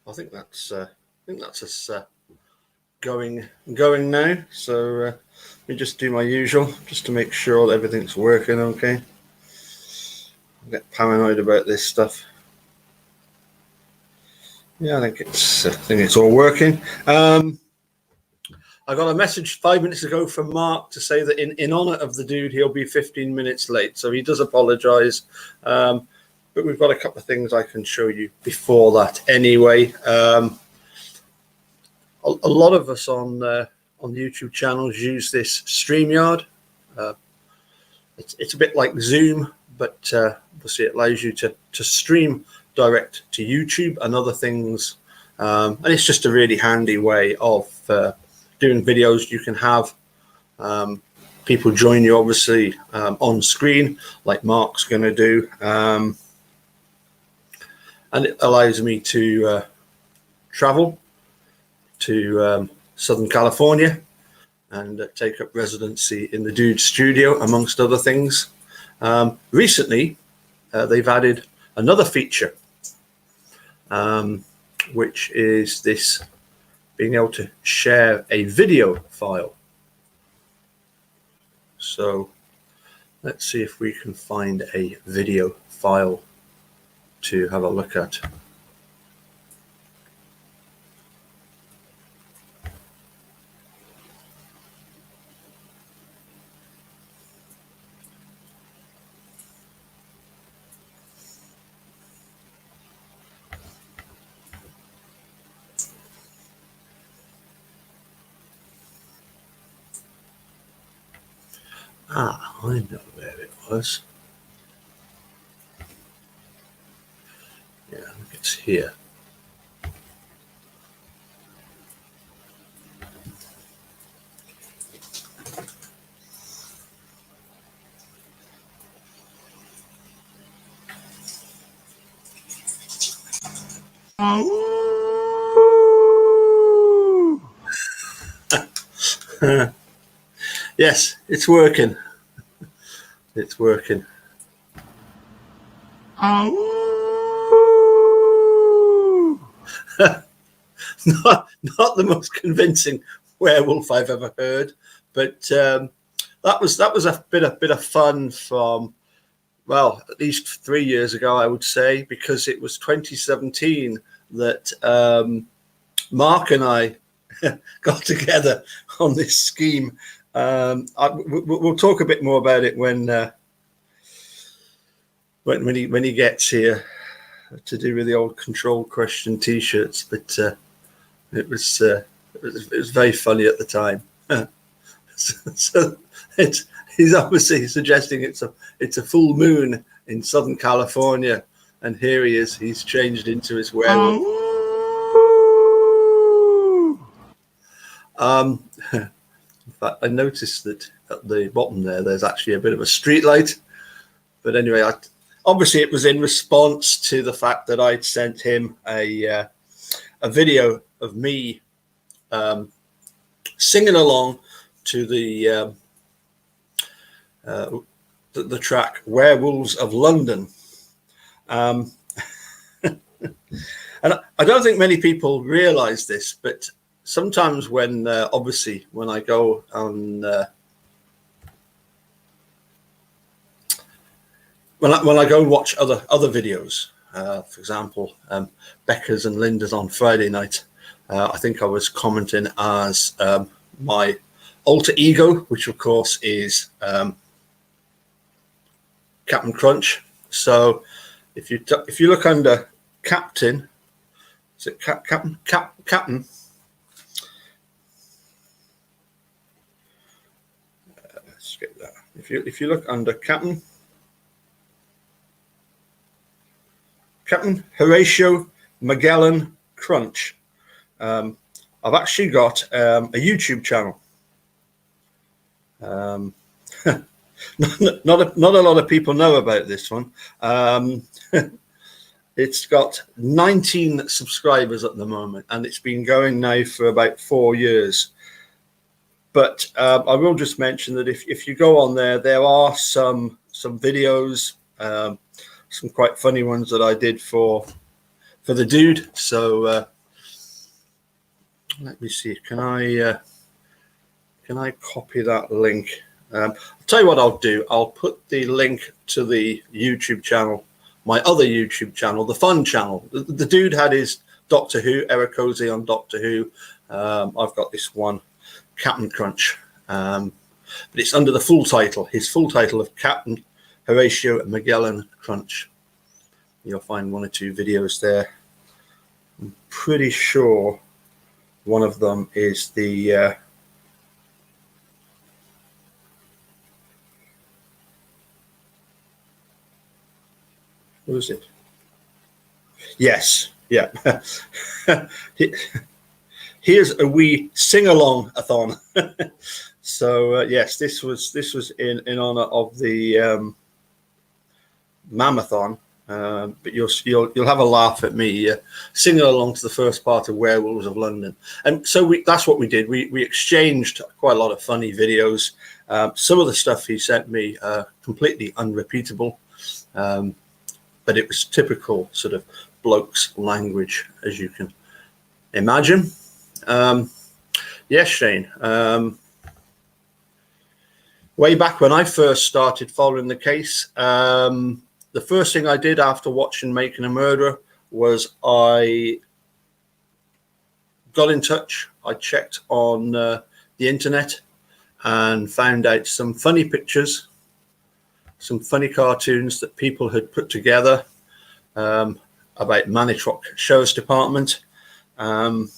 I think that's us going now. So let me just do my usual, just to make sure that everything's working okay. I get paranoid about this stuff. Yeah, I think it's all working. I got a message 5 minutes ago from Mark to say that in honor of the dude, he'll be 15 minutes late. So he does apologize. But we've got a couple of things I can show you before that anyway. A lot of us on YouTube channels use this StreamYard. It's a bit like Zoom, but obviously it allows you to stream direct to YouTube and other things. And it's just a really handy way of doing videos. You can have people join you, obviously, on screen, like Mark's going to do. And it allows me to travel to Southern California and take up residency in the Dude Studio, amongst other things. Recently, they've added another feature, which is this being able to share a video file. So let's see if we can find a video file to have a look at. Ah, I know where it was. Yeah, I think it's here. Yes, it's working. It's working. not the most convincing werewolf I've ever heard, but that was a bit of fun from, well, at least 3 years ago, I would say, because it was 2017 that Mark and I got together on this scheme. We'll talk a bit more about it when he gets here, to do with the old control question T-shirts. But it was very funny at the time. So he's obviously suggesting it's a full moon in Southern California, and here he is. He's changed into his werewolf. In fact, I noticed that at the bottom there's actually a bit of a street light. But anyway, obviously it was in response to the fact that I'd sent him a video of me singing along to the track "Werewolves of London." And I don't think many people realise this, but sometimes when obviously when I go on when I go and watch other videos, for example, Becca's and Linda's on Friday night, I think I was commenting as my alter ego, which of course is Captain Crunch. So if you look under Captain, is it Captain? Let's get that. If you look under Captain Horatio Magellan Crunch, I've actually got a YouTube channel. Not a lot of people know about this one. It's got 19 subscribers at the moment, and it's been going now for about 4 years. But I will just mention that if you go on there are some videos, some quite funny ones that I did for the dude. So Let me see. Can I copy that link? I'll tell you what I'll do. I'll put the link to the YouTube channel, my other YouTube channel, the fun channel. The dude had his Doctor Who, Eric Cozy on Doctor Who. I've got this one, Captain Crunch. But it's under the full title, his full title of Captain Horatio Magellan Crunch. You'll find 1 or 2 videos there. I'm pretty sure one of them is the who is it? Yes, yeah. Here's a wee sing-along-a-thon. So yes, this was in honor of the Mammothon. But you'll have a laugh at me singing along to the first part of Werewolves of London, and so that's what we did. We exchanged quite a lot of funny videos. Some of the stuff he sent me completely unrepeatable, but it was typical sort of blokes language, as you can imagine. Yes, Shane. Way back when I first started following the case, the first thing I did after watching Making a Murderer was I got in touch. I checked on the internet and found out some funny pictures, some funny cartoons that people had put together about Manitrock Sheriff's Department. And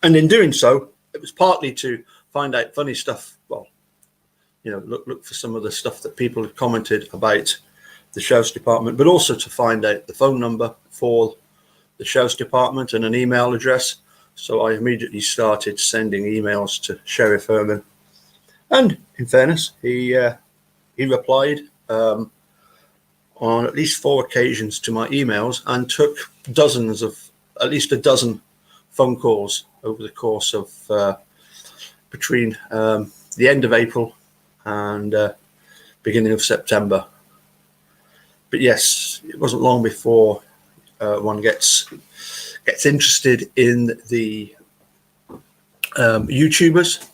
in doing so, it was partly to find out funny stuff. Well, you know, look for some of the stuff that people had commented about the Sheriff's Department, but also to find out the phone number for the Sheriff's Department and an email address. So I immediately started sending emails to Sheriff Herman. And in fairness, he replied on at least 4 occasions to my emails and took at least a dozen phone calls over the course of between the end of April and beginning of September. But yes, it wasn't long before one gets interested in the YouTubers.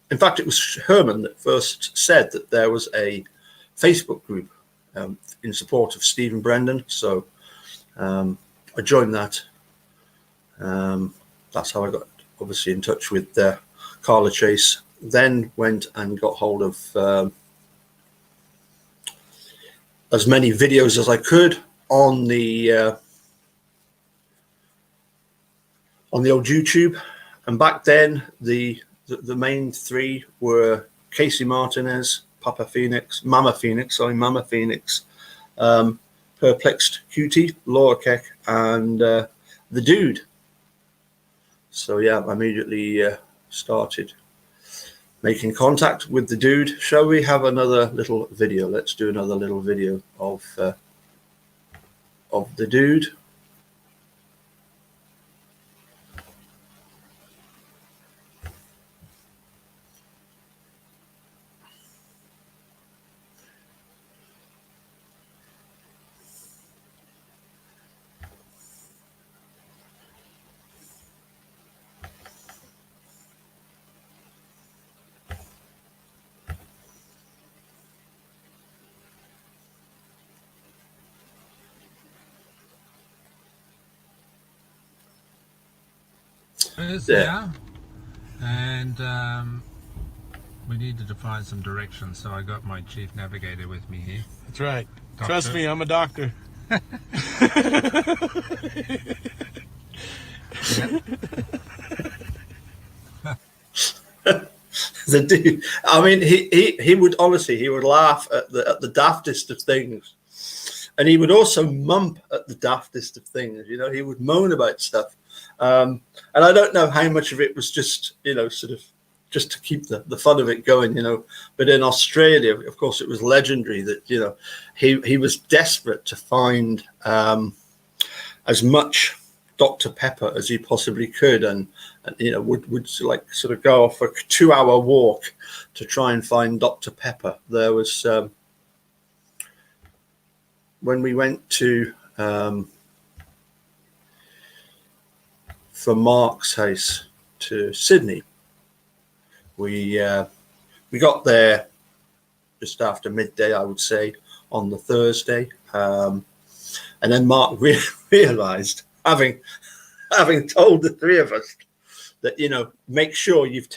In fact, it was Herman that first said that there was a Facebook group in support of Stephen Brendan. So I joined that. That's how I got obviously in touch with Carla Chase. Then went and got hold of as many videos as I could on the old YouTube. And back then, the main 3 were Casey Martinez, Mama Phoenix, Perplexed Cutie, Laura Keck, and the Dude. So yeah, I immediately started making contact with the Dude. Shall we have another little video? Let's do another little video of the Dude. Yeah, and we needed to find some directions, so I got my chief navigator with me here. That's right. Doctor. Trust me, I'm a doctor. The Dude. I mean, he would honestly, he would laugh at the daftest of things, and he would also mump at the daftest of things. You know, he would moan about stuff. And I don't know how much of it was just, you know, sort of just to keep the fun of it going, you know. But in Australia, of course, it was legendary that, you know, he was desperate to find as much Dr. Pepper as he possibly could, and you know, would like sort of go off a 2-hour walk to try and find Dr. Pepper. There was when we went to from Mark's house to Sydney. We got there just after midday, I would say, on the Thursday, and then Mark realised, having told the three of us that, make sure you've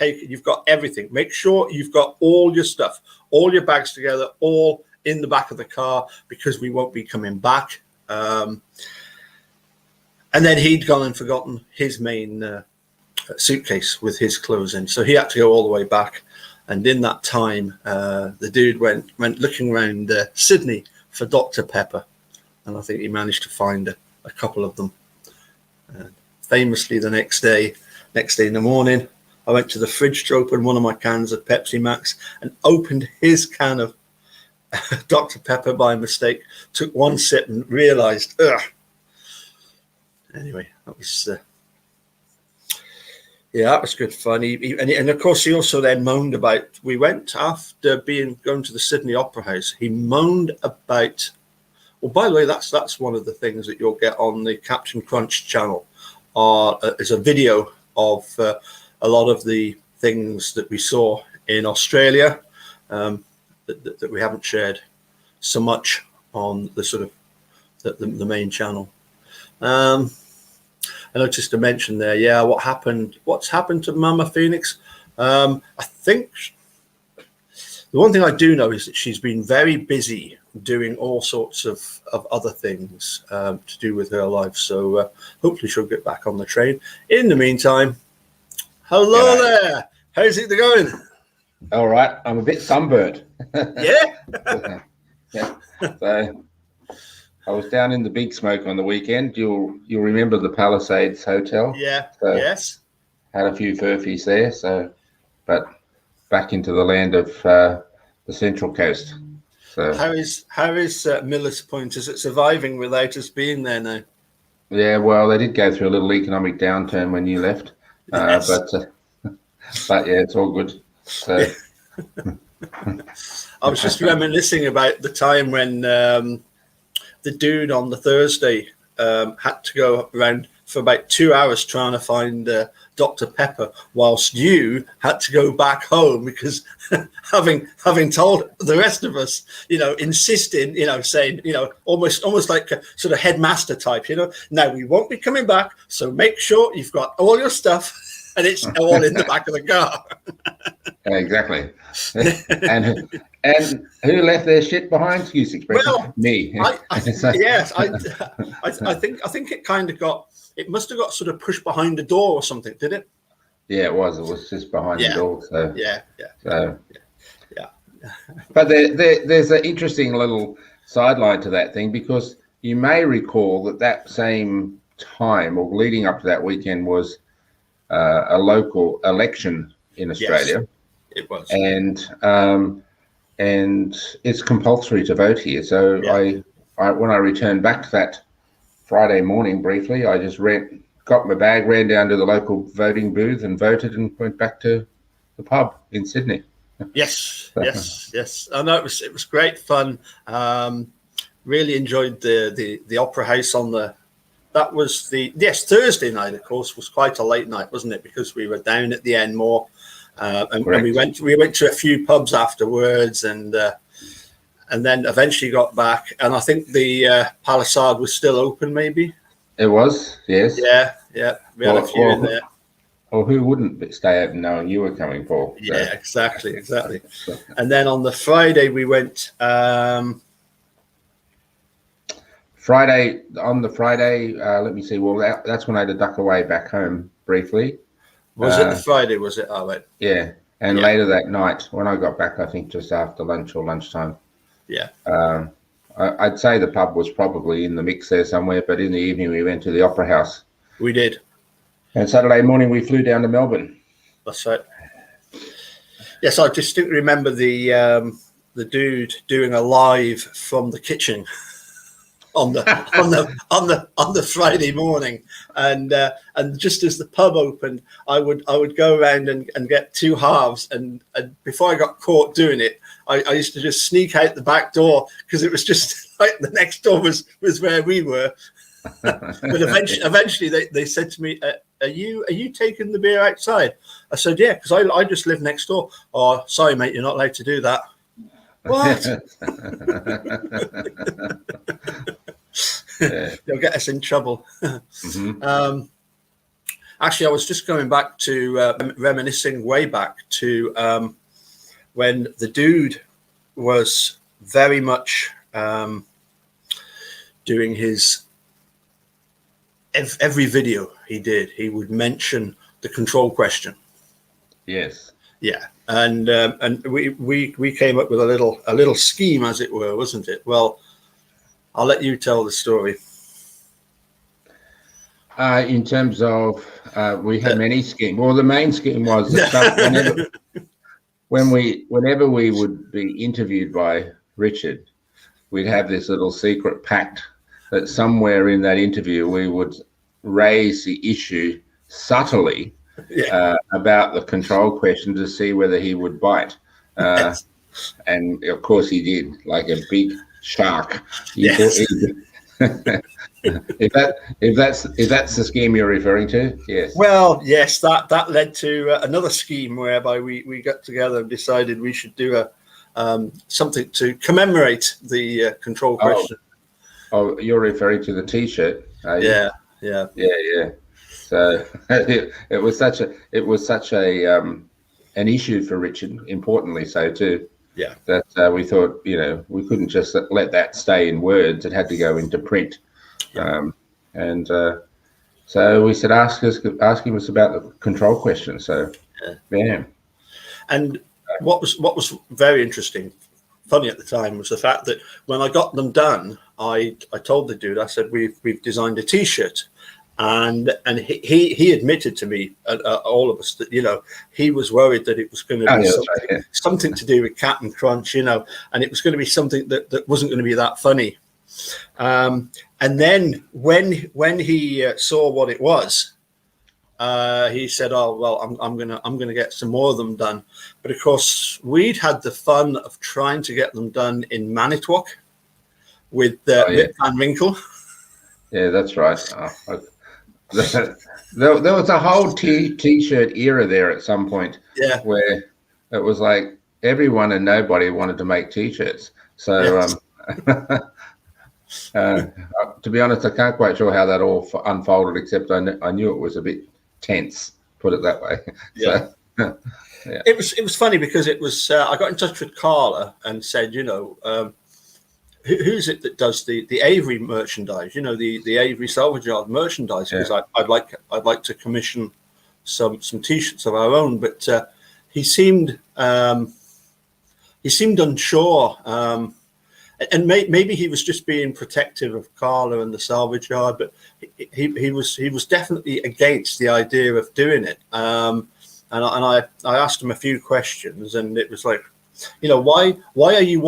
got everything, make sure you've got all your stuff, all your bags together, all in the back of the car, because we won't be coming back. And then he'd gone and forgotten his main suitcase with his clothes in, so he had to go all the way back. And in that time, the dude went looking around Sydney for Dr. Pepper, and I think he managed to find a couple of them. Famously, the next day in the morning, I went to the fridge to open one of my cans of Pepsi Max and opened his can of Dr. Pepper by mistake. Took one sip and realised, ugh. Anyway, that was that was good fun. And of course, he also then moaned about. We went after going to the Sydney Opera House. He moaned about. Well, by the way, that's one of the things that you'll get on the Captain Crunch channel. Is a video of a lot of the things that we saw in Australia that we haven't shared so much on the sort of the main channel. I noticed to mention there, what's happened to Mama Phoenix? I think the one thing I do know is that she's been very busy doing all sorts of other things to do with her life. So hopefully she'll get back on the train. In the meantime, hello there. How's it going? All right. I'm a bit sunburnt. Yeah. Yeah. So I was down in the Big Smoke on the weekend. You'll remember the Palisades Hotel. Yeah. So yes. Had a few furfies there. So, but back into the land of the Central Coast. So how is Miller's Point? Is it surviving without us being there now? Yeah. Well, they did go through a little economic downturn when you left, Yes. but yeah, it's all good. So I was just reminiscing about the time when the dude on the Thursday had to go around for about 2 hours trying to find Dr. Pepper, whilst you had to go back home because having told the rest of us, insisting, saying, almost like a sort of headmaster type, now we won't be coming back, so make sure you've got all your stuff and it's all in the back of the car. Exactly. and who left their shit behind? Excuse the expression. Well, me. Yes, I think it kind of got. It must have got sort of pushed behind the door or something, did it? Yeah, it was. It was just behind the door. So yeah. So yeah. But there's an interesting little sideline to that thing, because you may recall that same time or leading up to that weekend was a local election in Australia. Yes, it was. And it's compulsory to vote here. So Yeah. I when I returned back to that Friday morning briefly, I just got my bag, ran down to the local voting booth and voted, and went back to the pub in Sydney. Yes. I know it was great fun. Really enjoyed the Opera House Thursday night, of course, was quite a late night, wasn't it? Because we were down at the Enmore, and we went to a few pubs afterwards, and then eventually got back. And I think the Palisade was still open, maybe. It was, yes. Yeah. We had a few in there. Or who wouldn't stay out knowing you were coming, Paul? So. Yeah, exactly. And then on the Friday we went. Friday, let me see. Well, that's when I had to duck away back home briefly. Was it the Friday? Was it? Oh, right. Yeah, and later that night when I got back, I think just after lunch or lunchtime. Yeah. I'd say the pub was probably in the mix there somewhere, but in the evening we went to the Opera House. We did. And Saturday morning we flew down to Melbourne. That's right. Yes, I distinctly remember the dude doing a live from the kitchen on the Friday morning, and just as the pub opened, I would go around and get two halves, and before I got caught doing it, I used to just sneak out the back door, because it was just like the next door was where we were. But eventually they said to me, are you taking the beer outside? I said, yeah, because I just live next door. Oh, sorry, mate, you're not allowed to do that. What? You'll get us in trouble. Actually, I was just going back to reminiscing way back to when the dude was very much doing his every video he did, he would mention the control question. Yes. Yeah, and we came up with a little scheme, as it were, wasn't it? Well, I'll let you tell the story. In terms of, we had many schemes. Well, the main scheme was that whenever we would be interviewed by Richard, we'd have this little secret pact that somewhere in that interview we would raise the issue subtly about the control question to see whether he would bite. And of course he did, like a big shark. Yes. If that's the scheme you're referring to, yes. Well, yes, that led to another scheme whereby we got together and decided we should do something to commemorate the control question. Oh, you're referring to the T-shirt? Yeah. So it was such a an issue for Richard, importantly so too. Yeah. That we thought, we couldn't just let that stay in words; it had to go into print. Yeah. So we said, ask him us about the control question. So, yeah. And what was very interesting, funny at the time, was the fact that when I got them done, I told the dude, I said, we've designed a T-shirt, and he admitted to me, all of us, that he was worried that it was going to be something to do with Captain Crunch, and it was going to be something that wasn't going to be that funny. And then when he saw what it was, he said, "Oh well, I'm gonna get some more of them done." But of course, we'd had the fun of trying to get them done in Manitowoc with Rip Van Winkle. Yeah, that's right. There was a whole T-shirt era there at some point. Yeah, where it was like everyone and nobody wanted to make T-shirts. So. Yes. To be honest, I can't quite sure how that all unfolded, except I knew it was a bit tense, put it that way. Yeah. So, yeah. It was funny because it was I got in touch with Carla and said, who's it that does the Avery merchandise, the Avery Salvage Yard merchandise, because I'd like to commission some T-shirts of our own, but he seemed unsure. And maybe he was just being protective of Carla and the salvage yard, but he was definitely against the idea of doing it. And I asked him a few questions, and it was like, why are you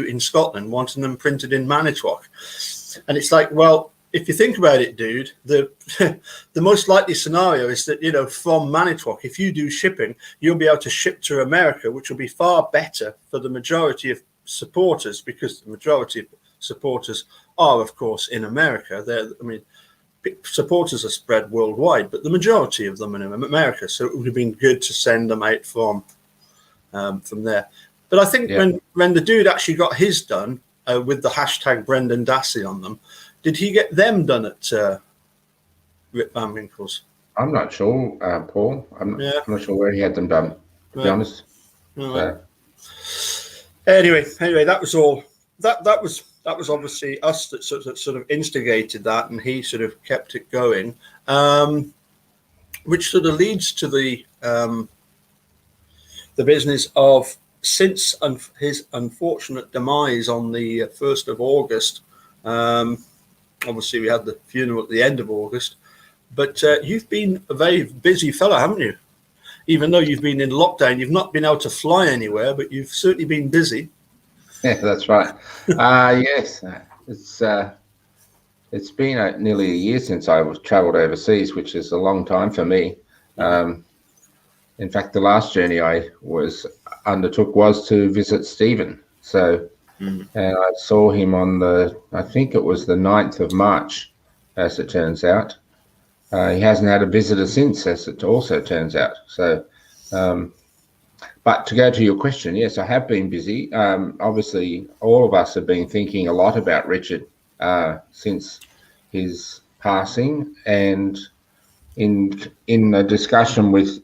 in Scotland wanting them printed in Manitowoc? And it's like, well, if you think about it, dude, the most likely scenario is that, from Manitowoc, if you do shipping, you'll be able to ship to America, which will be far better for the majority of supporters, because the majority of supporters are, of course, in America. Supporters are spread worldwide, but the majority of them are in America. So it would have been good to send them out from there. But I think when the dude actually got his done with the hashtag Brendan Dassey on them, did he get them done at Rip Van Winkle's? I'm not sure, Paul. I'm not sure where he had them done, to be honest. Anyway, that was all. That was obviously us that sort of instigated that, and he sort of kept it going, which sort of leads to the business of, since his unfortunate demise on the 1st of August. Obviously, we had the funeral at the end of August, but you've been a very busy fella, haven't you? Even though you've been in lockdown, you've not been able to fly anywhere, but you've certainly been busy. Yeah, that's right. Yes, it's been nearly a year since I travelled overseas, which is a long time for me. In fact, the last journey I undertook was to visit Stephen. So, and I saw him on I think it was the 9th of March, as it turns out. He hasn't had a visitor since, as it also turns out. So, but to go to your question, yes, I have been busy. Obviously, all of us have been thinking a lot about Richard since his passing, and in a discussion with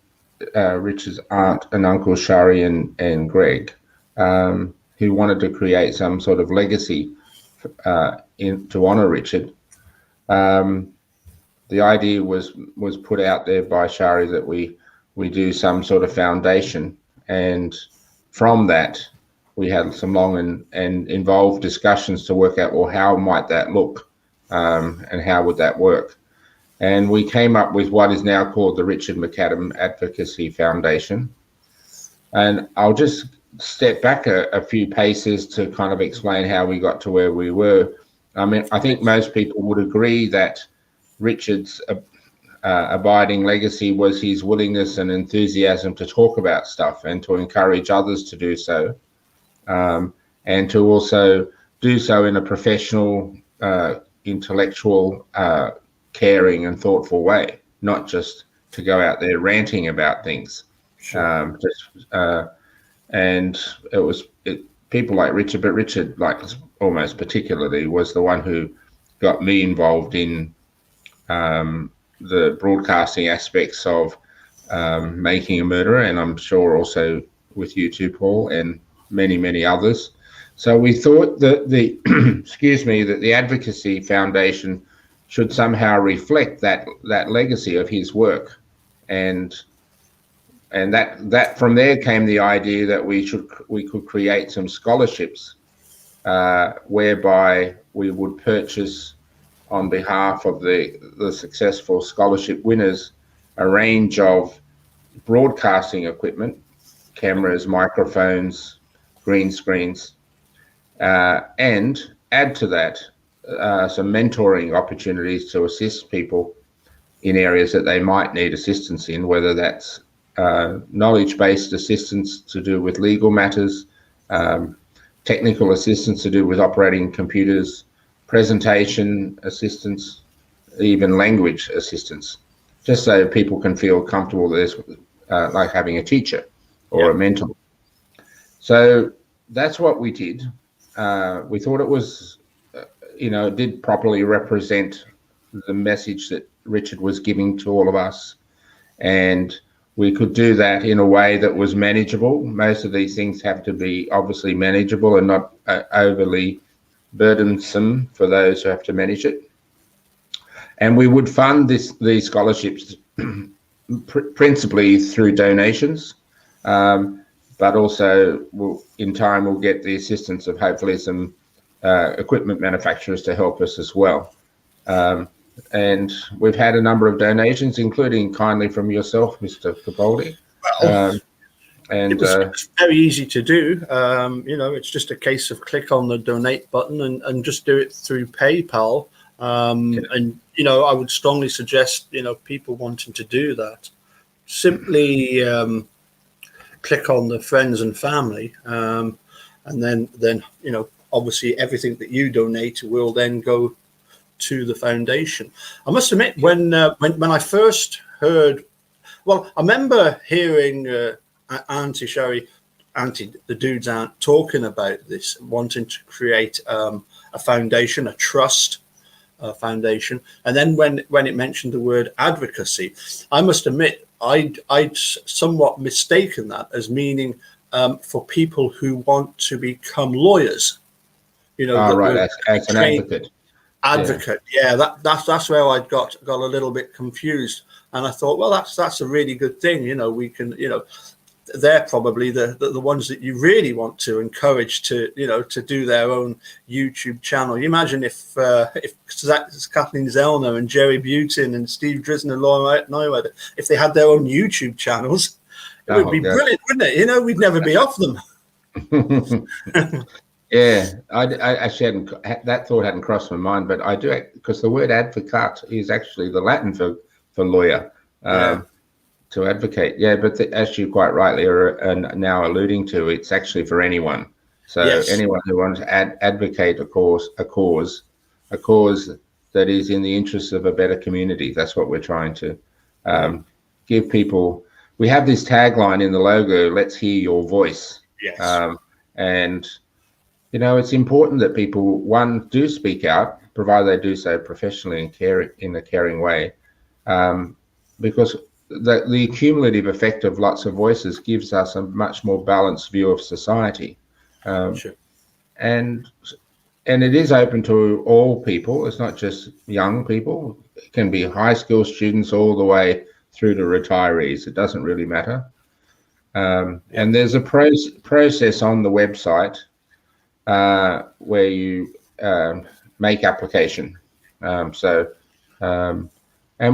Richard's aunt and uncle Shari and Greg, who wanted to create some sort of legacy to honour Richard. The idea was put out there by Shari that we do some sort of foundation, and from that we had some long and involved discussions to work out, well, how might that look, and how would that work? And we came up with what is now called the Richard McAdam Advocacy Foundation. And I'll just step back a few paces to kind of explain how we got to where we were. I mean, I think most people would agree that Richard's abiding legacy was his willingness and enthusiasm to talk about stuff and to encourage others to do so, and to also do so in a professional, intellectual, caring and thoughtful way, not just to go out there ranting about things. Sure. And it was people like Richard, but Richard, like almost particularly, was the one who got me involved in the broadcasting aspects of Making a Murderer, and I'm sure also with you too, Paul, and many others. So we thought that the that the Advocacy Foundation should somehow reflect that legacy of his work, and that from there came the idea that we could create some scholarships whereby we would purchase on behalf of the successful scholarship winners a range of broadcasting equipment, cameras, microphones, green screens, and add to that some mentoring opportunities to assist people in areas that they might need assistance in, whether that's knowledge-based assistance to do with legal matters, technical assistance to do with operating computers, presentation assistance, even language assistance, just so people can feel comfortable there's like having a teacher or a mentor. So that's what we did. We thought it was, it did properly represent the message that Richard was giving to all of us, and we could do that in a way that was manageable. Most of these things have to be obviously manageable and not overly burdensome for those who have to manage it. And we would fund these scholarships principally through donations, but also in time we'll get the assistance of hopefully some equipment manufacturers to help us as well. And we've had a number of donations, including kindly from yourself, Mr. Capaldi. And it was very easy to do. It's just a case of click on the donate button and just do it through PayPal. And, I would strongly suggest, people wanting to do that, simply click on the friends and family. And then, obviously everything that you donate will then go to the foundation. I must admit, when I first heard, I remember hearing Auntie Shari, the dude's aunt, talking about this, wanting to create a foundation, a trust foundation. And then when it mentioned the word advocacy, I must admit I'd somewhat mistaken that as meaning for people who want to become lawyers. Right, as an advocate. Yeah, that's where I got a little bit confused, and I thought, well, that's a really good thing. We can, they're probably the ones that you really want to encourage to do their own YouTube channel. You imagine if Kathleen Zellner and Jerry Butin and Steve Drisden and Laura Neuweder, if they had their own YouTube channels, it would be brilliant, wouldn't it? We'd never be off them. Yeah, I actually that thought hadn't crossed my mind, but I do, because the word advocate is actually the Latin for lawyer, to advocate. Yeah, but as you quite rightly are now alluding to, it's actually for anyone. So anyone who wants to advocate a cause that that is in the interests of a better community. That's what we're trying to give people. We have this tagline in the logo, let's hear your voice. Yes. And, you know, it's important that people, one, do speak out, provided they do so professionally and in a caring way, because the cumulative effect of lots of voices gives us a much more balanced view of society. Sure. And it is open to all people. It's not just young people. It can be high school students all the way through to retirees. It doesn't really matter. And there's a process on the website where you make application. And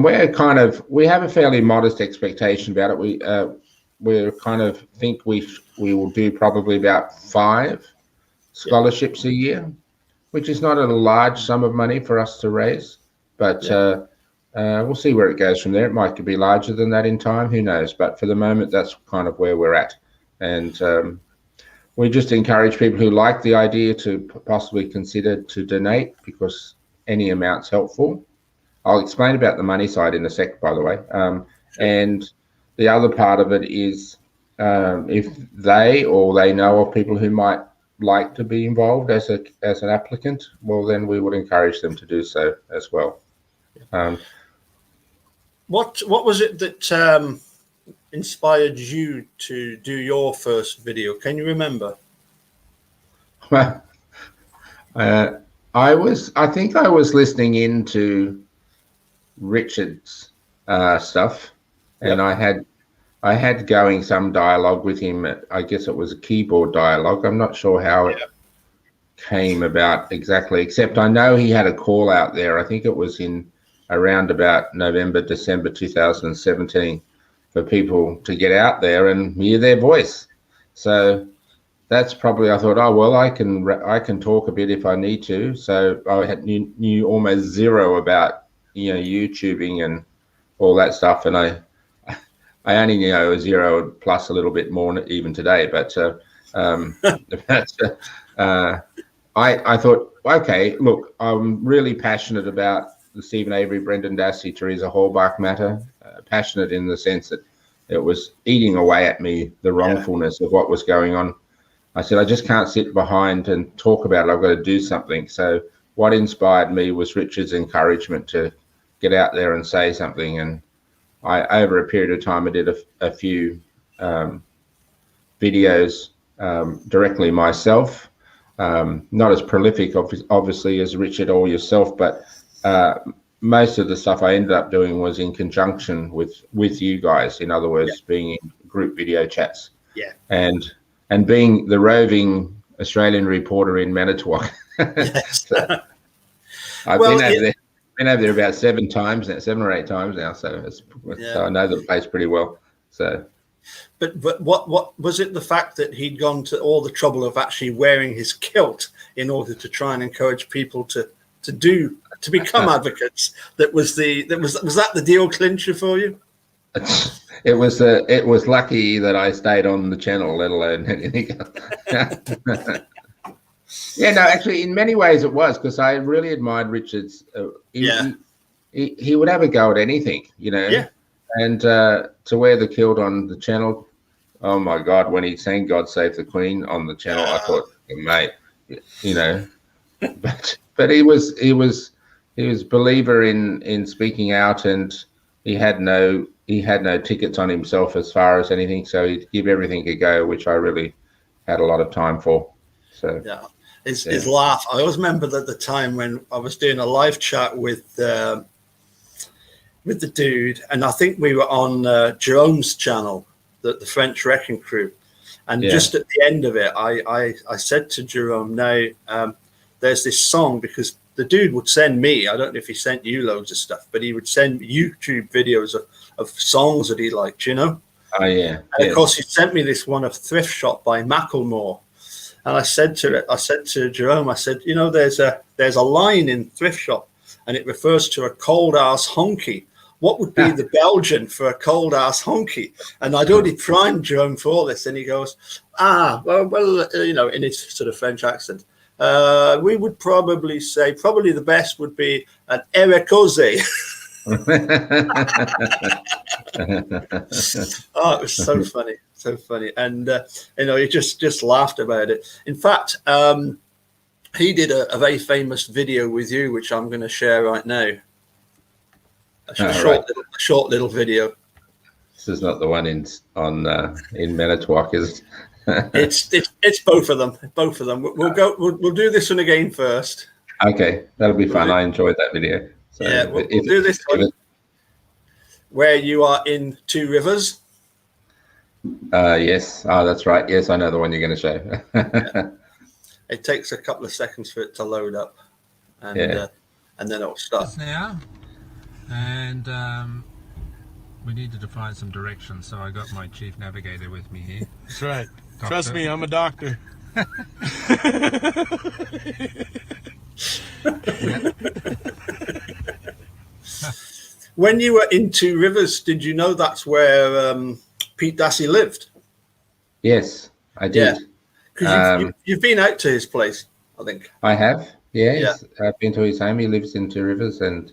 we have a fairly modest expectation about it. We kind of think we will do probably about 5 scholarships a year, which is not a large sum of money for us to raise, but we'll see where it goes from there. It might be larger than that in time, who knows? But for the moment, that's kind of where we're at. And we just encourage people who like the idea to possibly consider to donate, because any amount's helpful. I'll explain about the money side in a sec, by the way. And the other part of it is if they know of people who might like to be involved as an applicant, well, then we would encourage them to do so as well. What was it that inspired you to do your first video? Can you remember? Well, I think I was listening into Richard's stuff, and I had going some dialogue with him. I guess it was a keyboard dialogue. I'm not sure how it came about exactly, except I know he had a call out there. I think it was in around about November, December 2017 for people to get out there and hear their voice. So that's probably, I thought, oh, well, I can talk a bit if I need to. So I knew almost zero about, YouTubing and all that stuff. And I only know 0 plus a little bit more even today. But I thought, okay, look, I'm really passionate about the Stephen Avery, Brendan Dassey, Teresa Hallbach matter. Passionate in the sense that it was eating away at me, the wrongfulness of what was going on. I said, I just can't sit behind and talk about it. I've got to do something. So what inspired me was Richard's encouragement to get out there and say something. And over a period of time, I did a few videos directly myself. Not as prolific, obviously, as Richard or yourself, but most of the stuff I ended up doing was in conjunction with you guys. In other words, being in group video chats. Yeah. And being the roving Australian reporter in Manitowoc. Yes. So I've been over there about 7 or 8 times now. So so I know the place pretty well. So. But what was it? The fact that he'd gone to all the trouble of actually wearing his kilt in order to try and encourage people to become advocates. Was that the deal clincher for you? It was lucky that I stayed on the channel, let alone anything else. Yeah, no, actually, in many ways it was, because I really admired Richard's. He would have a go at anything, Yeah. And to wear the kilt on the channel, oh my God! When he sang "God Save the Queen" on the channel, I thought, mate, But he was believer in speaking out, and he had no tickets on himself as far as anything. So he'd give everything a go, which I really had a lot of time for. So his laugh. I always remember that the time when I was doing a live chat with the dude, and I think we were on Jerome's channel, the French Wrecking Crew, and just at the end of it, I said to Jerome, now there's this song, because the dude would send me, I don't know if he sent you loads of stuff, but he would send YouTube videos of songs that he liked, Oh yeah. And of course he sent me this one of Thrift Shop by Macklemore. And I said to Jerome, I said, there's a line in Thrift Shop, and it refers to a cold ass honky. What would be the Belgian for a cold ass honky? And I'd already primed Jerome for all this, and he goes, well, in his sort of French accent, We would probably say the best would be an Erekoze. Oh, it was so funny, so funny, and he just laughed about it. In fact, he did a very famous video with you, which I'm going to share right now. A short little video. This is not the one in Manitowoc, is it? It's both of them. Both of them. We'll do this one again first. Okay, that'll be fun. I enjoyed that video. So yeah, we'll do this one where you are in Two Rivers. Yes. Oh, that's right. Yes, I know the one you're going to show. Yeah. It takes a couple of seconds for it to load up, and then it'll start. Now, and we needed to find some direction, so I got my chief navigator with me here. That's right. Doctor. Trust me, I'm a doctor. When you were in Two Rivers, did you know that's where Pete Dassey lived? Yes, I did. Yeah. Because you've been out to his place, I think. I have. Yes, yeah. I've been to his home. He lives in Two Rivers, and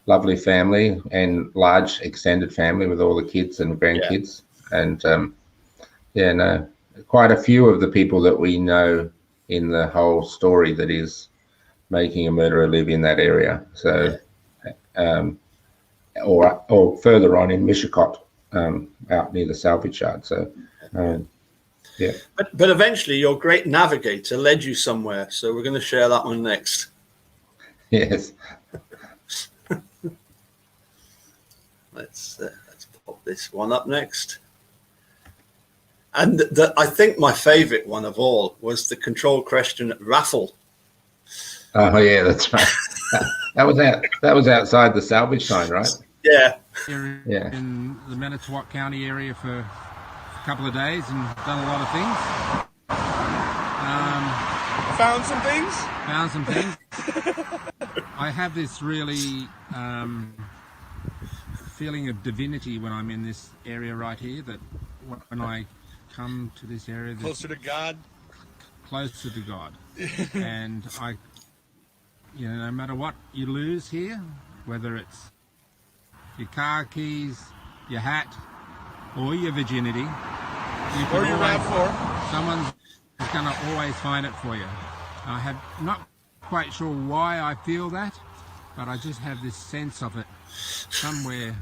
lovely family and large extended family with all the kids and grandkids. Yeah. And quite a few of the people that we know in the whole story that is making a murderer live in that area. So, or further on in Mishicot, out near the salvage yard. So, yeah. But eventually your great navigator led you somewhere. So we're going to share that one next. Yes. Let's pop this one up next. And I think my favorite one of all was the control question raffle. Oh yeah, that's right. That was outside the salvage sign, right? Yeah. Yeah. In the Manitowoc County area for a couple of days and done a lot of things. Found some things? Found some things. I have this really feeling of divinity when I'm in this area right here, that when I come to this area, closer to God. Closer to God. And no matter what you lose here, whether it's your car keys, your hat, or your virginity, or your RAV4, someone's going to always find it for you. I have not quite sure why I feel that, but I just have this sense of it somewhere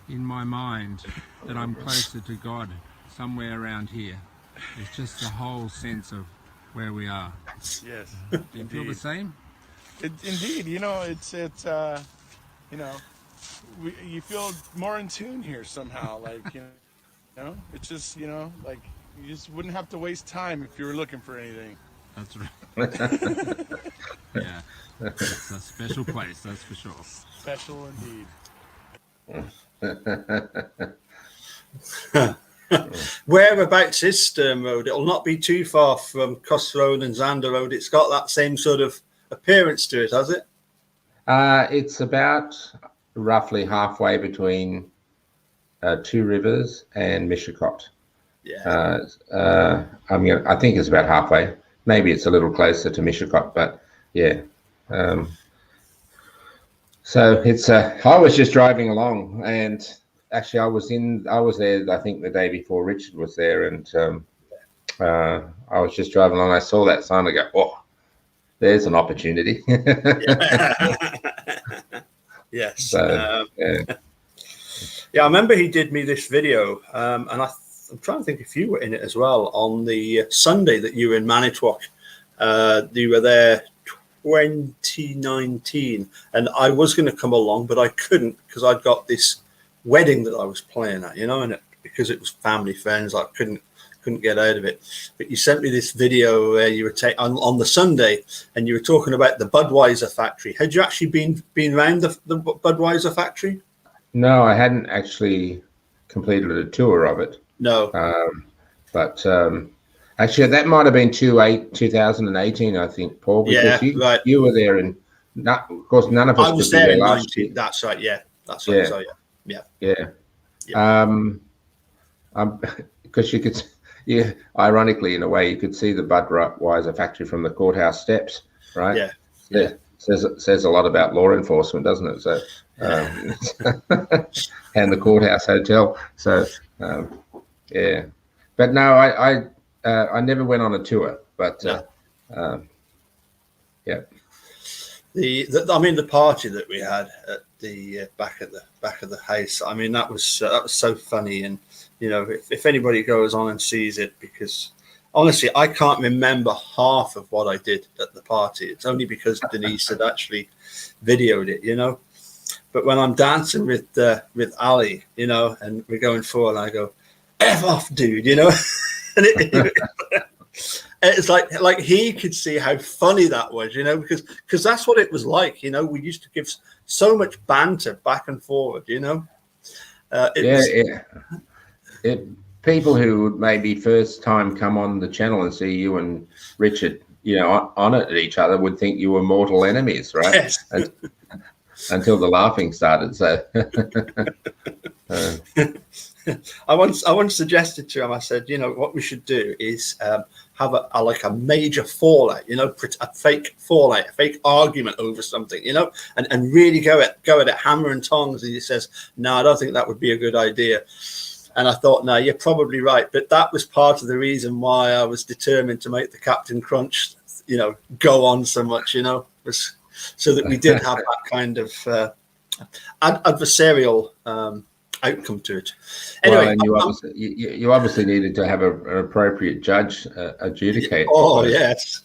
in my mind that I'm closer to God, somewhere around here. It's just the whole sense of where we are. Yes. Do you feel the same? Indeed. You feel more in tune here somehow. Like, it's just, like you just wouldn't have to waste time if you were looking for anything. That's right. Yeah. It's a special place, that's for sure. Special indeed. Whereabouts is Sturm Road? It'll not be too far from Coss Road and Zander Road. It's got that same sort of appearance to it, has it? It's about roughly halfway between Two Rivers and Mishicot. Yeah. I think it's about halfway. Maybe it's a little closer to Mishicot, but yeah. So it's. I was just driving along, and actually, I was there. I think the day before Richard was there, and I was just driving along. I saw that sign. I go, "Oh, there's an opportunity." Yes. So, yeah, I remember he did me this video, and I'm trying to think if you were in it as well on the Sunday that you were in Manitowoc. You were there 2019, and I was going to come along, but I couldn't because I'd got this wedding that I was playing at, and because it was family friends, I couldn't get out of it. But you sent me this video where you were on the Sunday, and you were talking about the Budweiser factory. Had you actually been around the Budweiser factory? No, I hadn't actually completed a tour of it. No. But actually, that might have been 2018, I think, Paul, because you were there, and of course, none of us was could be there there last year. That's right, yeah. That's right, yeah. Because you yeah, ironically, in a way, you could see the Budweiser factory from the courthouse steps, right? Yeah. Yeah. Says a lot about law enforcement, doesn't it? So, and the courthouse hotel. So, yeah. But no, I never went on a tour. But No. yeah. I mean, the party that we had at the back of the house. I mean, that was so funny, and you know, if anybody goes on and sees it, because honestly, I can't remember half of what I did at the party. It's only because Denise had actually videoed it, you know. But when I'm dancing with Ali, you know, and we're going forward, and I go, "F off, dude," you know, and it's like he could see how funny that was, you know, because that's what it was like, you know. We used to give so much banter back and forward, you know. People who would maybe first time come on the channel and see you and Richard, you know, on at each other would think you were mortal enemies, right? Yes. Until the laughing started. So I once suggested to him, I said, you know, what we should do is have a major fallout, you know, a fake fallout, a fake argument over something, you know, and really go at it hammer and tongs. And he says, no, I don't think that would be a good idea. And I thought, no, you're probably right. But that was part of the reason why I was determined to make the Captain Crunch, you know, go on so much, you know, was so that we did have that kind of adversarial outcome to it. Anyway, well, and you obviously needed to have an appropriate judge adjudicate. Oh yes.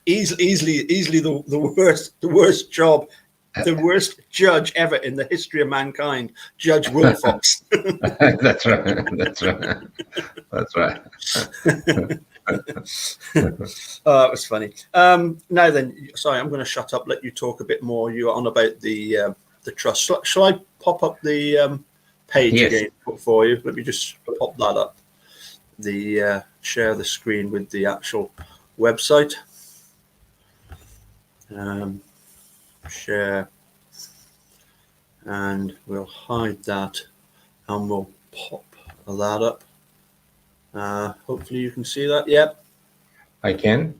Easily the worst job. The worst judge ever in the history of mankind, Judge Wilfox. That's right. Oh, it was funny. Now then, sorry, I'm going to shut up. Let you talk a bit more. You are on about the trust. Shall I pop up the page again for you? Let me just pop that up. The share the screen with the actual website. Share, and we'll hide that, and we'll pop that up. Hopefully you can see that. Yep, I can.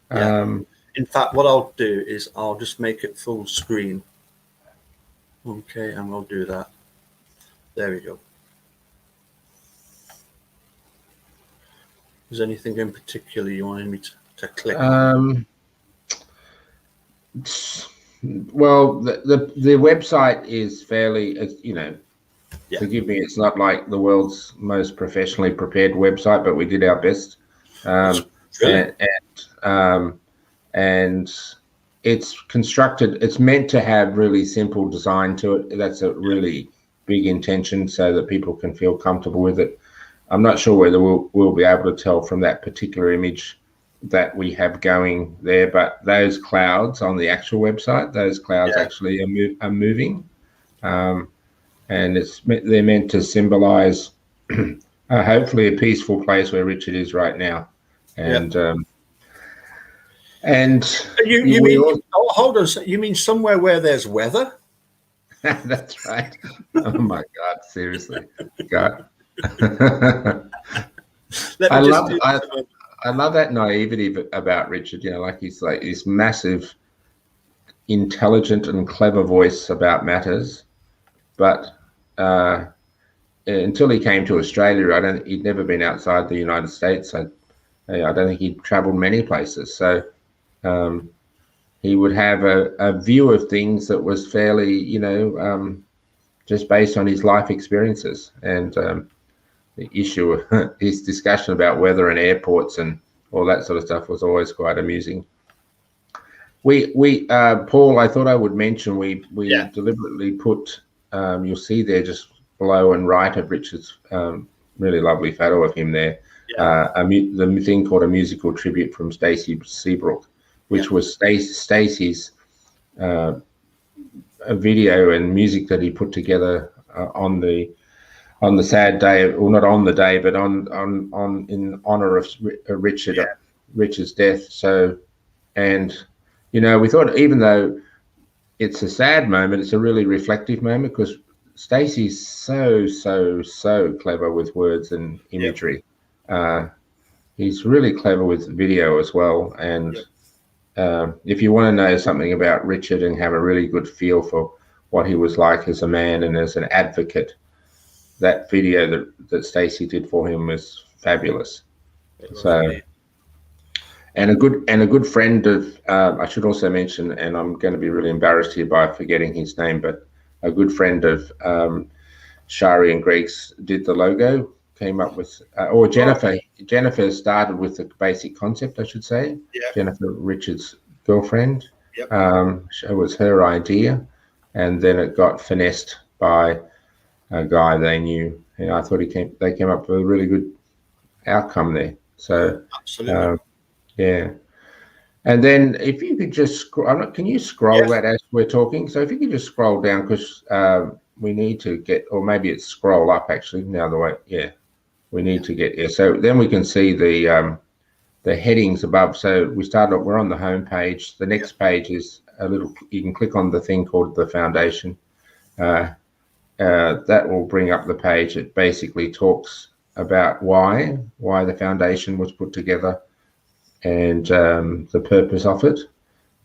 Yeah. In fact, what I'll do is I'll just make it full screen. Okay, and we'll do that. There we go. Is there anything in particular you wanted me to click on? Well, the website is fairly, you know, forgive me, it's not like the world's most professionally prepared website, but we did our best. And it's constructed, it's meant to have really simple design to it. That's a really big intention, so that people can feel comfortable with it. I'm not sure whether we'll be able to tell from that particular image that we have going there, but those clouds on the actual website, those clouds actually are moving, and they're meant to symbolize hopefully a peaceful place where Richard is right now. And you mean hold on, you mean somewhere where there's weather? That's right. Oh my God, seriously, God. I love that naivety about Richard, you know, like he's like this massive, intelligent and clever voice about matters. But until he came to Australia, he'd never been outside the United States. I don't think he'd traveled many places. So he would have a view of things that was fairly, you know, just based on his life experiences. And the issue of his discussion about weather and airports and all that sort of stuff was always quite amusing. We Paul, I thought I would mention we deliberately put, you'll see there just below and right of Richard's really lovely photo of him there, the thing called a musical tribute from Stacey Seabrook, which was Stacey's a video and music that he put together on the sad day, well, not on the day, but on in honor of Richard's death. So, and you know, we thought even though it's a sad moment, it's a really reflective moment, because Stacey's so clever with words and imagery. He's really clever with video as well. And if you want to know something about Richard and have a really good feel for what he was like as a man and as an advocate, that video that Stacey did for him was fabulous. So, and a good friend of, I should also mention, and I'm going to be really embarrassed here by forgetting his name, but a good friend of Shari and Greg's did the logo, came up with, or Jennifer. Jennifer started with the basic concept, I should say. Yeah. Jennifer, Richard's girlfriend. Yep. It was her idea, and then it got finessed by a guy they knew, and I thought they came up with a really good outcome there. So absolutely. Yeah. And then if you could just can you scroll that as we're talking? So if you could just scroll down, because we need to get, or maybe it's scroll up actually now the way, we need to get here. So then we can see the headings above. So we're on the home page. The next page is you can click on the thing called the foundation. That will bring up the page. It basically talks about why the foundation was put together and the purpose of it.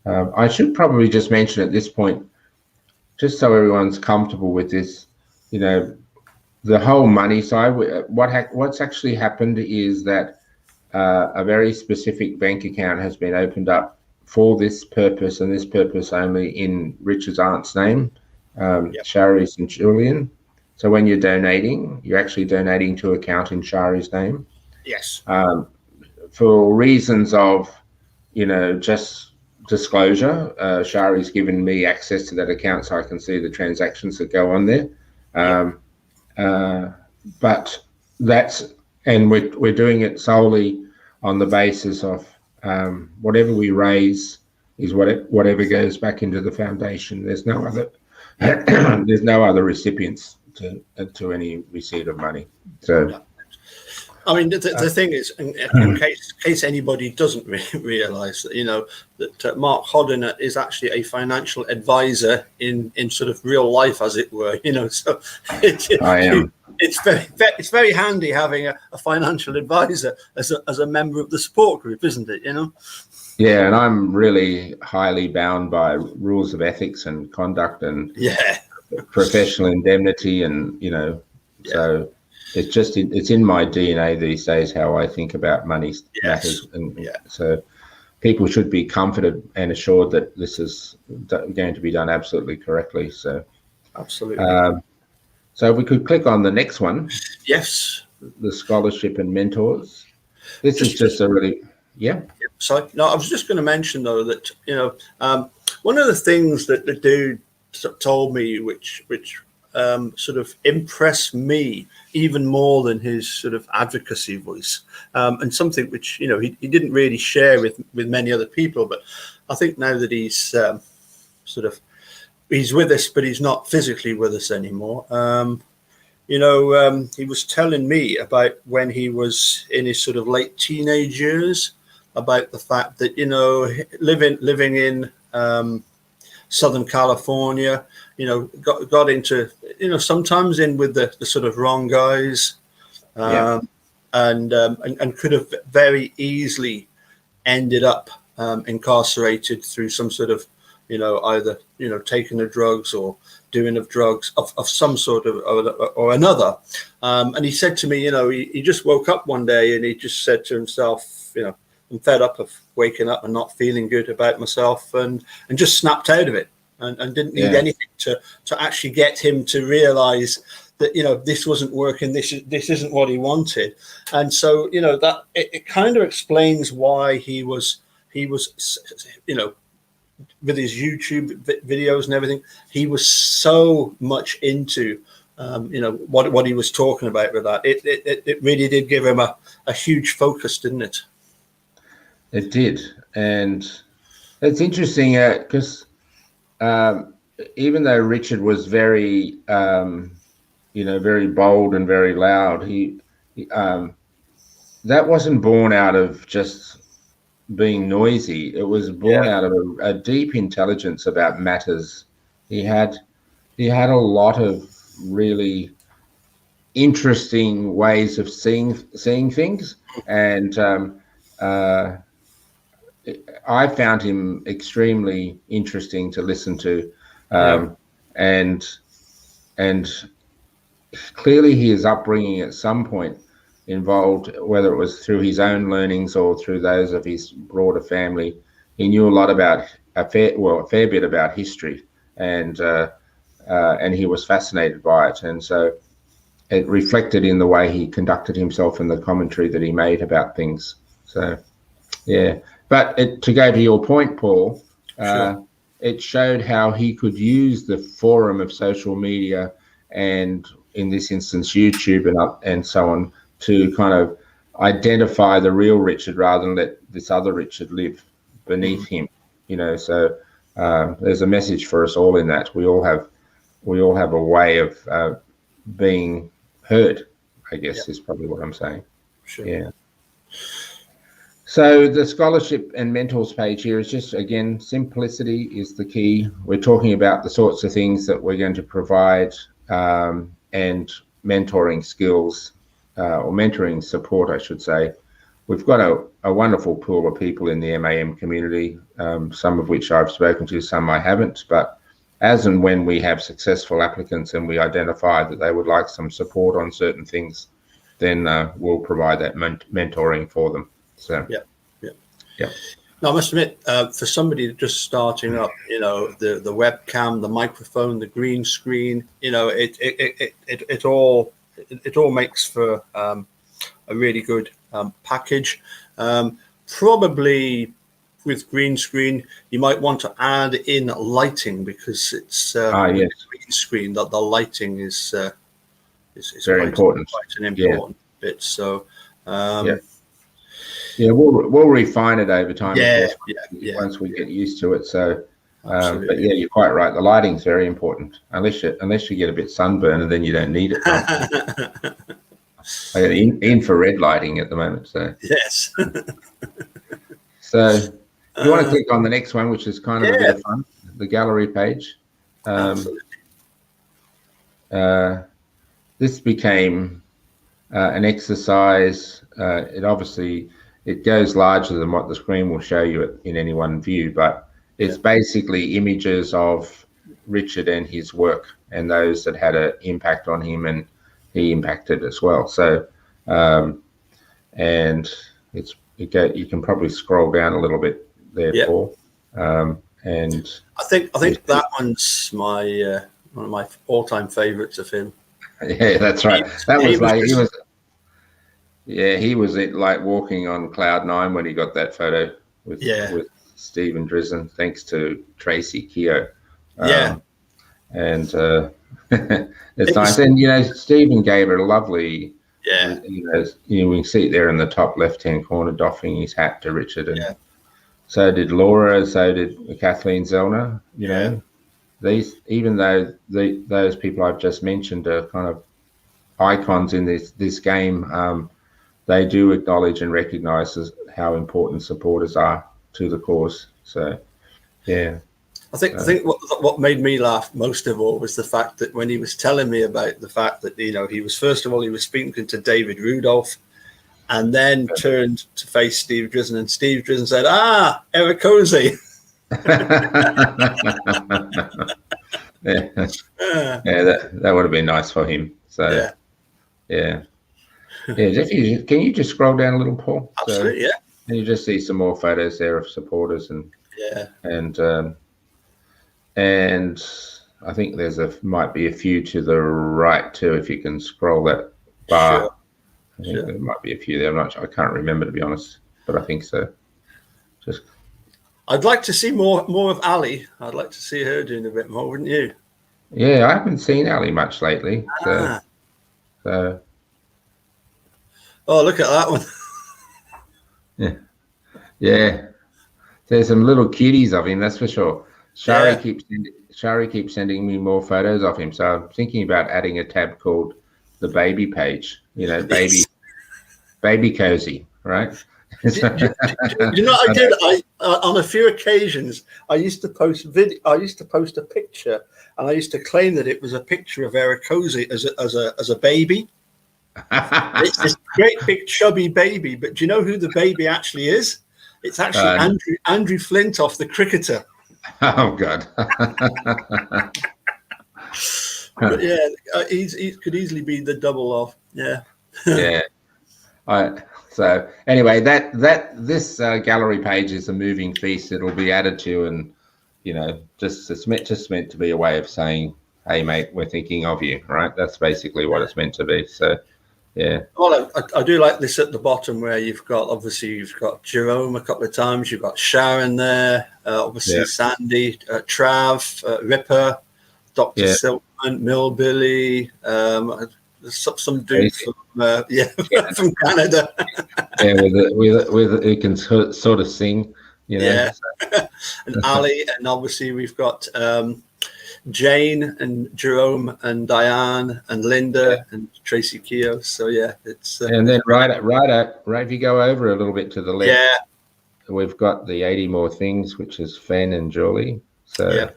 I should probably just mention at this point, just so everyone's comfortable with this, the whole money side. What's actually happened is that a very specific bank account has been opened up for this purpose and this purpose only in Richard's aunt's name, Shari and Julian. So when you're donating, you're actually donating to an account in Shari's name. Yes. For reasons of, just disclosure, Shari's given me access to that account so I can see the transactions that go on there. But we're doing it solely on the basis of whatever we raise is whatever goes back into the foundation. There's no other recipients to any receipt of money. So. I mean, the thing is, in case anybody doesn't realise that, that Mark Hoddinott is actually a financial advisor in sort of real life, as it were. So I am. It's very handy having a financial advisor as a member of the support group, isn't it? Yeah, and I'm really highly bound by rules of ethics and conduct and professional indemnity, and so. It's in my DNA these days how I think about money matters, and so people should be comforted and assured that this is going to be done absolutely correctly. So absolutely. So if we could click on the next one. Yes. The scholarship and mentors. This is just a really So no, I was just going to mention though that one of the things that the dude told me, which sort of impressed me even more than his sort of advocacy voice, and something which he didn't really share with many other people. But I think now that he's he's with us, but he's not physically with us anymore. He was telling me about when he was in his sort of late teenage years, about the fact that living in Southern California, got into, sometimes in with the sort of wrong guys, and could have very easily ended up incarcerated through some sort of, either, taking of drugs or doing of drugs of some sort of or another. And he said to me, he just woke up one day and he just said to himself, I'm fed up of waking up and not feeling good about myself, and just snapped out of it, and didn't need anything to actually get him to realize that this wasn't working, this isn't what he wanted. And so that it kind of explains why he was with his YouTube videos and everything, he was so much into what he was talking about with that. It really did give him a huge focus, didn't it? It did. And it's interesting because even though Richard was very very bold and very loud, he that wasn't born out of just being noisy. It was born out of a deep intelligence about matters. He had a lot of really interesting ways of seeing things, and I found him extremely interesting to listen to, and clearly his upbringing at some point involved, whether it was through his own learnings or through those of his broader family. He knew a lot about a fair bit about history, and he was fascinated by it, and so it reflected in the way he conducted himself and the commentary that he made about things. So, yeah. But to go to your point, Paul, it showed how he could use the forum of social media, and in this instance, YouTube and so on, to kind of identify the real Richard rather than let this other Richard live beneath him. So there's a message for us all in that. We all have a way of being heard, I guess, is probably what I'm saying. Sure. Yeah. So the scholarship and mentors page here is just, again, simplicity is the key. We're talking about the sorts of things that we're going to provide, and mentoring skills, or mentoring support, I should say. We've got a wonderful pool of people in the MAM community, some of which I've spoken to, some I haven't, but as and when we have successful applicants and we identify that they would like some support on certain things, then we'll provide that mentoring for them. So yeah. Now, I must admit, for somebody just starting up, the webcam, the microphone, the green screen, it all makes for a really good package. Probably with green screen, you might want to add in lighting, because it's green screen that the lighting is very important. Quite an important bit. So. We'll refine it over time. Once we get used to it. So, but yeah, you're quite right. The lighting's very important. Unless you get a bit sunburned, and then you don't need it. I got infrared lighting at the moment. So yes. So you want to click on the next one, which is kind of a bit of fun. The gallery page. This became an exercise. It goes larger than what the screen will show you in any one view, but it's basically images of Richard and his work and those that had an impact on him and he impacted as well. So, and you can probably scroll down a little bit there, Paul. And I think that one's my one of my all-time favorites of him. Yeah, that's right. He was like walking on cloud nine when he got that photo with Stephen Drizzen, thanks to Tracy Keogh. And it's nice. And Stephen gave it a lovely. We can see it there in the top left-hand corner, doffing his hat to Richard, and so did Laura, so did Kathleen Zellner. These, even though those people I've just mentioned are kind of icons in this game. They do acknowledge and recognise how important supporters are to the cause. So, yeah. I think what made me laugh most of all was the fact that when he was telling me about the fact that he was speaking to David Rudolph, and then turned to face Steve Drizzen, and Steve Drizzen said, Eric Cozy. That would have been nice for him. So, yeah. Can you just scroll down a little, Paul? Absolutely, and you just see some more photos there of supporters and I think might be a few to the right too, if you can scroll that bar. Sure. I think there might be a few there. I'm not sure. I can't remember, to be honest, but I think so. I'd like to see more of Ali. I'd like to see her doing a bit more, wouldn't you? Yeah, I haven't seen Ali much lately. So. Oh, look at that one. Yeah. There's some little cuties of him, that's for sure. Shari keeps sending me more photos of him. So I'm thinking about adding a tab called the baby page, baby cozy, right? You know what I did? On a few occasions, I used to post a picture, and I used to claim that it was a picture of Ericosi as a baby. It's this great big chubby baby, but do you know who the baby actually is? It's actually Andrew Flintoff, the cricketer. Oh God. But yeah, he could easily be the double of. Yeah. Yeah. So anyway, this gallery page is a moving feast. It'll be added to, and it's meant to be a way of saying, "Hey, mate, we're thinking of you." Right? That's basically what it's meant to be. So, yeah. Well, I do like this at the bottom where you've got Jerome a couple of times. You've got Sharon there, obviously Sandy, Trav, Ripper, Dr. Silkman, Millbilly. Some dude from from Canada. with who can sort of sing, Yeah, and Ali, and obviously we've got Jane and Jerome and Diane and Linda and Tracy Keogh. So yeah, it's and then right if you go over a little bit to the left, we've got the 80 More Things, which is Fen and Julie. So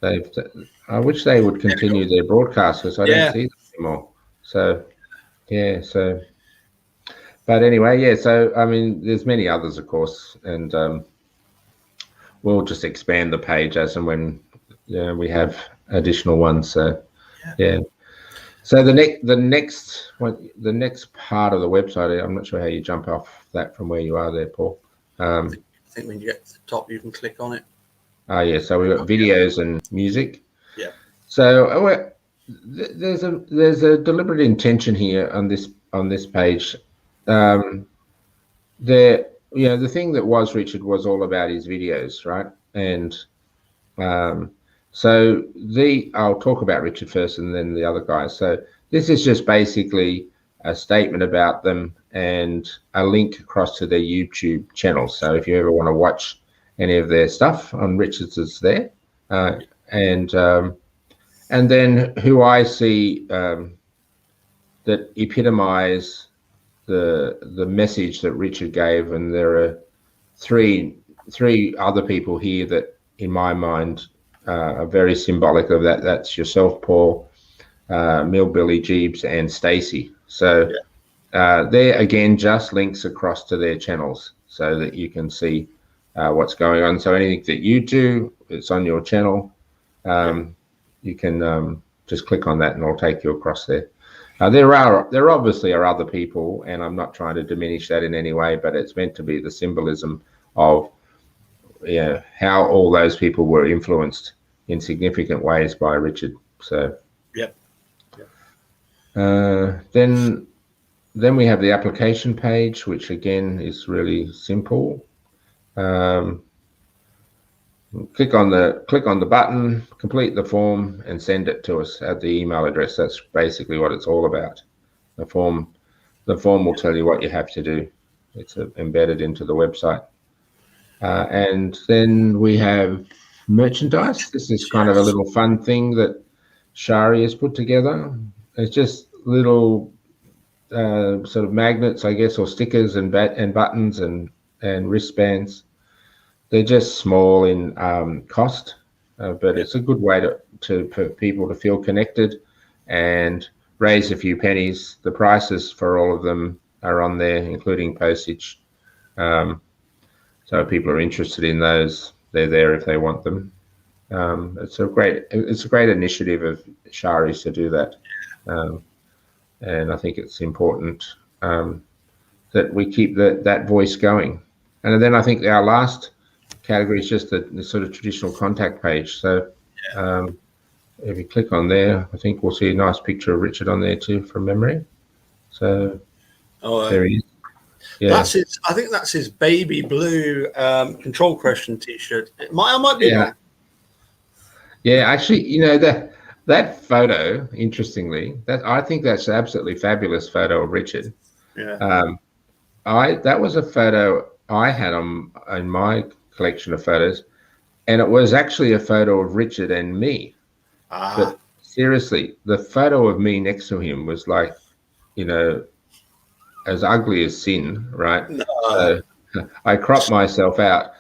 I wish they would continue their broadcast because I don't see them anymore. So, but anyway, so I mean, there's many others, of course, and we'll just expand the page as and when we have additional ones. So, So the next part of the website, I'm not sure how you jump off that from where you are there, Paul. I think when you get to the top, you can click on it. Oh yeah, so we've got videos and music. Yeah. So there's a deliberate intention here on this page. The thing that was Richard was all about his videos, right? And so I'll talk about Richard first and then the other guys. So this is just basically a statement about them and a link across to their YouTube channel. So if you ever want to watch any of their stuff on Richard's, is there. And then who I see that epitomize the message that Richard gave, and there are three other people here that, in my mind, are very symbolic of that. That's yourself, Paul, Millbilly, Jeeves, and Stacey. So there again, just links across to their channels so that you can see what's going on. So anything that you do, it's on your channel. You can just click on that and it'll take you across there. There obviously are other people, and I'm not trying to diminish that in any way, but it's meant to be the symbolism of how all those people were influenced in significant ways by Richard. So then we have the application page, which again is really simple. Click on the button, complete the form, and send it to us at the email address. That's basically what it's all about. The form will tell you what you have to do. It's embedded into the website. And then we have merchandise. This is kind of a little fun thing that Shari has put together. It's just little sort of magnets, I guess, or stickers and buttons and wristbands. They're just small in cost, but it's a good way for people to feel connected and raise a few pennies. The prices for all of them are on there, including postage. So if people are interested in those, they're there if they want them. It's a great initiative of Shari's to do that, and I think it's important that we keep that voice going. And then I think our last category is just the sort of traditional contact page. So if you click on there, I think we'll see a nice picture of Richard on there too, from memory. So there he is. Yeah. I think that's his baby blue control question T-shirt. I might be wrong. Yeah, actually, that photo, interestingly, I think that's an absolutely fabulous photo of Richard. Yeah. That was a photo I had in my collection of photos, and it was actually a photo of Richard and me. But seriously, the photo of me next to him was like, as ugly as sin, right? No. So I cropped myself out,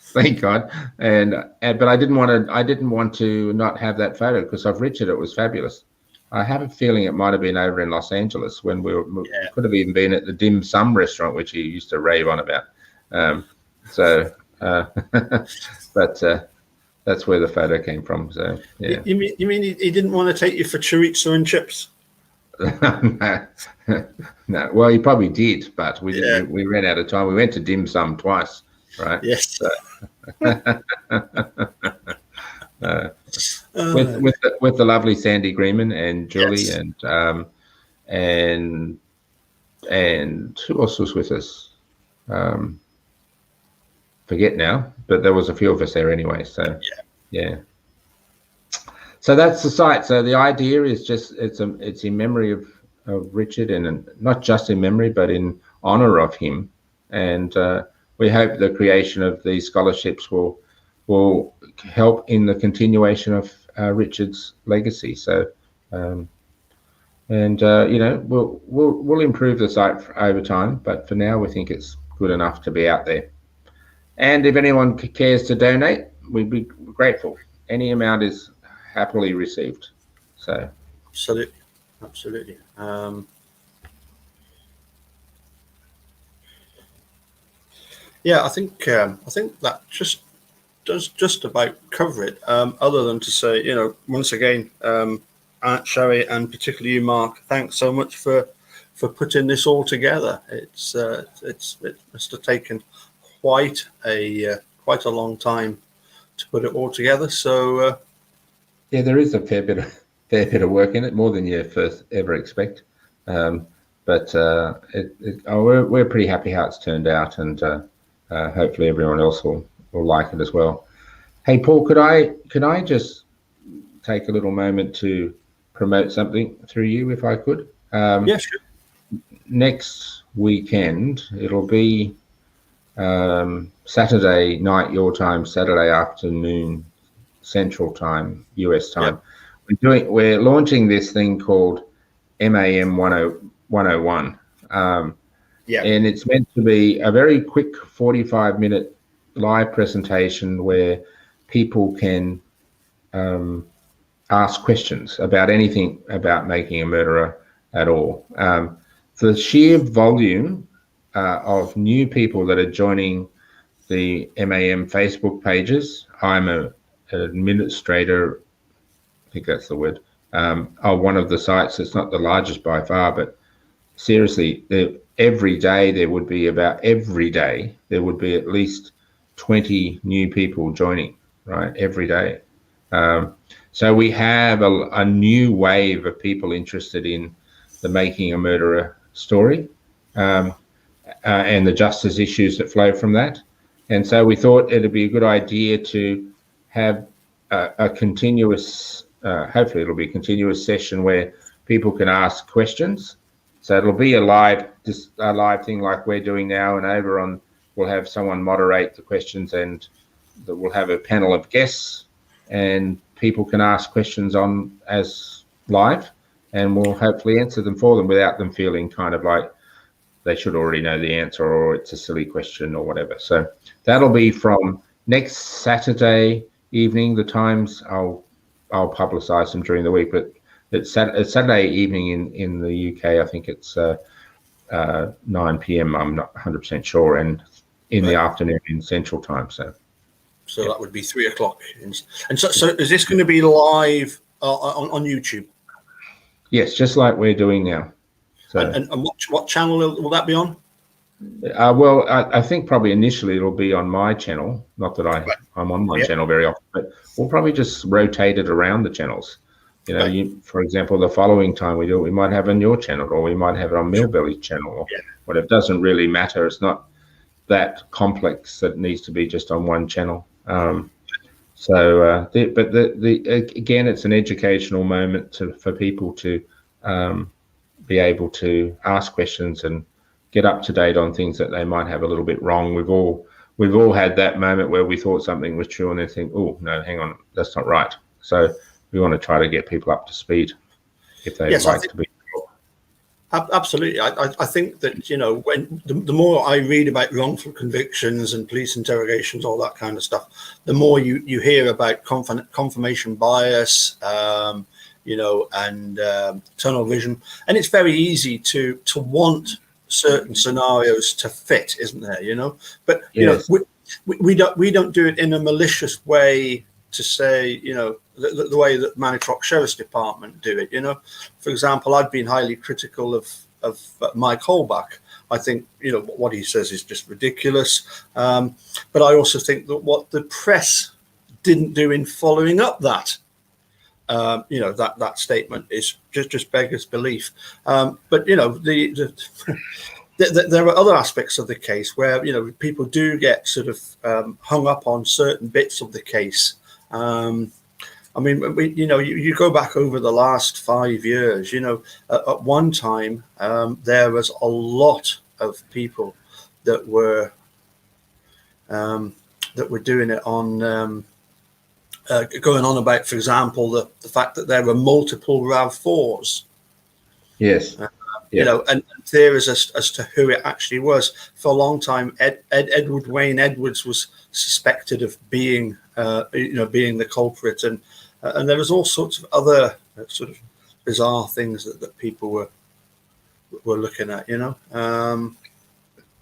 thank God, but I didn't want to not have that photo because of Richard. It was fabulous. I have a feeling it might have been over in Los Angeles when we could have even been at the dim sum restaurant, which he used to rave on about. But that's where the photo came from. So yeah. You mean he didn't want to take you for chorizo and chips? No. Well, he probably did, but we didn't. We ran out of time. We went to dim sum twice, right? Yes. So, with the lovely Sandy Greenman and Julie, Yes. and who else was with us? Forget now, but there was a few of us there anyway. So yeah. So that's the site. So the idea is just it's in memory of Richard, and not just in memory, but in honor of him. And we hope the creation of these scholarships will help in the continuation of Richard's legacy. So, we'll improve the site over time, but for now we think it's good enough to be out there. And if anyone cares to donate, we'd be grateful. Any amount is happily received. So, absolutely. Yeah, I think that does just about cover it. Other than to say, once again, Aunt Sherry and particularly you, Mark, thanks so much for putting this all together. It must have taken quite a long time to put it all together. So yeah, there is a fair bit of work in it, more than you first ever expect. But we're pretty happy how it's turned out, and hopefully everyone else will like it as well. Hey, Paul, could I just take a little moment to promote something through you, if I could? Yeah, sure. Next weekend, it'll be Saturday night your time, Saturday afternoon Central Time, US time. Yep. We're launching this thing called MAM 101. And it's meant to be a very quick 45-minute live presentation where people can ask questions about anything about making a murderer at all. The sheer volume of new people that are joining the MAM Facebook pages. I'm an administrator, I think that's the word, of one of the sites. It's not the largest by far, but seriously, every day there would be at least 20 new people joining, right? Every day. So we have a new wave of people interested in the Making a Murderer story and the justice issues that flow from that. And so we thought it'd be a good idea to have a continuous, hopefully it'll be a continuous session where people can ask questions. So it'll be a live thing like we're doing now, and we'll have someone moderate the questions, and we'll have a panel of guests, and people can ask questions on as live, and we'll hopefully answer them for them without them feeling kind of like they should already know the answer or it's a silly question or whatever. So that'll be from next Saturday evening. The times I'll publicize them during the week, but it's Saturday evening in the UK. I think it's 9 p.m. I'm not 100% sure, and in the afternoon in Central Time. So that would be 3 o'clock. And so is this going to be live on YouTube? Yes, just like we're doing now. So, and what channel will that be on? Well, I think probably initially it'll be on my channel. Not that I'm on my channel very often, but we'll probably just rotate it around the channels. For example, the following time we do it, we might have it on your channel, or we might have it on Millbilly's channel, or whatever. It doesn't really matter. It's not that complex that it needs to be just on one channel. Again, it's an educational moment for people to be able to ask questions and get up to date on things that they might have a little bit wrong. We've all had that moment where we thought something was true and then think, oh no, hang on, that's not right. So we want to try to get people up to speed if they'd like to be. Absolutely. I think that, when the more I read about wrongful convictions and police interrogations, all that kind of stuff, the more you hear about confirmation bias, and tunnel vision. And it's very easy to want certain scenarios to fit, isn't there? But, Yes. we don't do it in a malicious way to say, the way that Manitowoc Sheriff's Department do it. For example, I've been highly critical of Mike Holbach. I think, what he says is just ridiculous. But I also think that what the press didn't do in following up that, that statement is just beggars belief. But, there are other aspects of the case where, people do get sort of hung up on certain bits of the case. You go back over the last 5 years, at one time, there was a lot of people that were doing it on, going on about, for example, the fact that there were multiple RAV4s. Yes. And theories as to who it actually was. For a long time, Edward Wayne Edwards was suspected of being, being the culprit, and there was all sorts of other sort of bizarre things that people were looking at.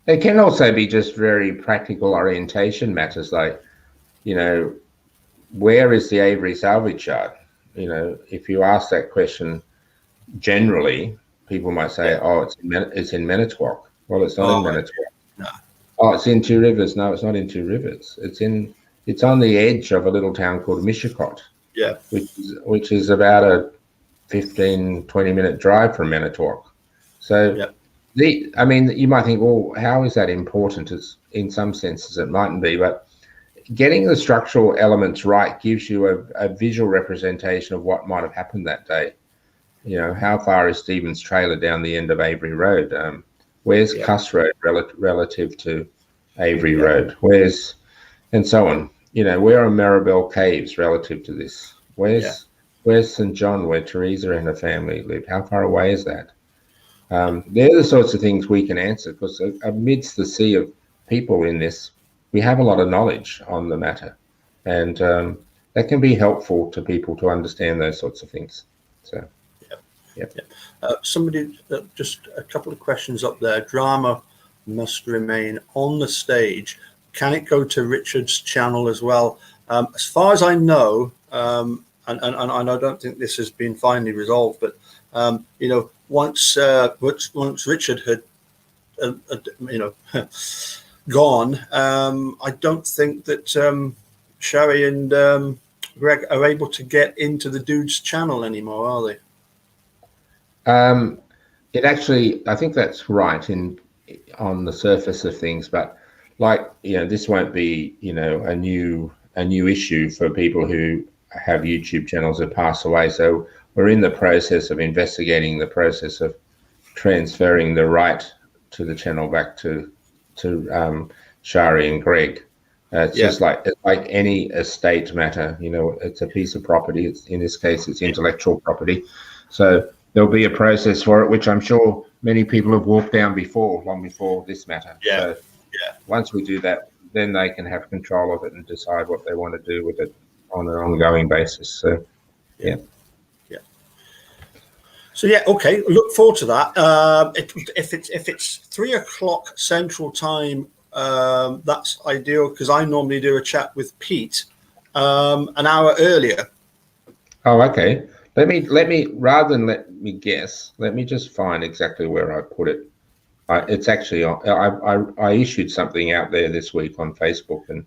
They can also be just very practical orientation matters, like, where is the Avery salvage yard? If you ask that question generally, people might say, "Oh, it's in Manitowoc." Well, it's not in Manitowoc. No. Oh, it's in Two Rivers. No, it's not in Two Rivers. It's on the edge of a little town called Mishicot. Yeah. Which is about a 15-20 minute drive from Manitowoc. So you might think, well, how is that important? It's, in some senses it mightn't be, but getting the structural elements right gives you a visual representation of what might have happened that day. How far is Stephen's trailer down the end of Avery Road? Where's Cuss Road relative to Avery Road? Where's, and so on. Where are Maribel Caves relative to this? Where's St. John, where Teresa and her family live? How far away is that? They're the sorts of things we can answer, because amidst the sea of people in this, we have a lot of knowledge on the matter, and that can be helpful to people to understand those sorts of things. So. Somebody, just a couple of questions up there. Drama must remain on the stage. Can it go to Richard's channel as well? As far as I know, and I don't think this has been finally resolved, but once Richard had gone, I don't think that Sherry and Greg are able to get into the dude's channel anymore, are they? It actually, I think that's right on the surface of things, but this won't be, a new issue for people who have YouTube channels that pass away. So we're in the process of investigating the process of transferring the right to the channel back to Shari and Greg. It's just like any estate matter, it's a piece of property. In this case, it's intellectual property. So there'll be a process for it, which I'm sure many people have walked down before, long before this matter. So once we do that, then they can have control of it and decide what they want to do with it on an ongoing basis. So, So okay. Look forward to that. If it's 3:00 Central Time, that's ideal, because I normally do a chat with Pete an hour earlier. Oh, okay. Let me rather than let me guess, let me just find exactly where I put it. It's actually I issued something out there this week on Facebook and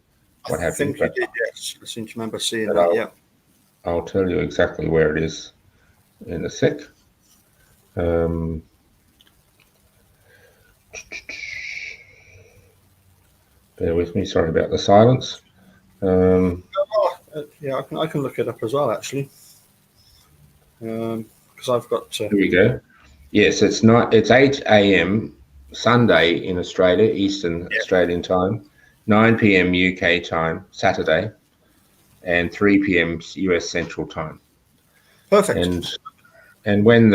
what have you. I think you did, yes. I seem to remember seeing that. I'll tell you exactly where it is in a sec. Bear with me. Sorry about the silence. I can look it up as well, actually. Because I've got. Here we go. Yes, it's 8 a.m. Sunday in Australia, Eastern Australian time, 9 p.m. UK time, Saturday, and 3 p.m. US Central time. Perfect. And when when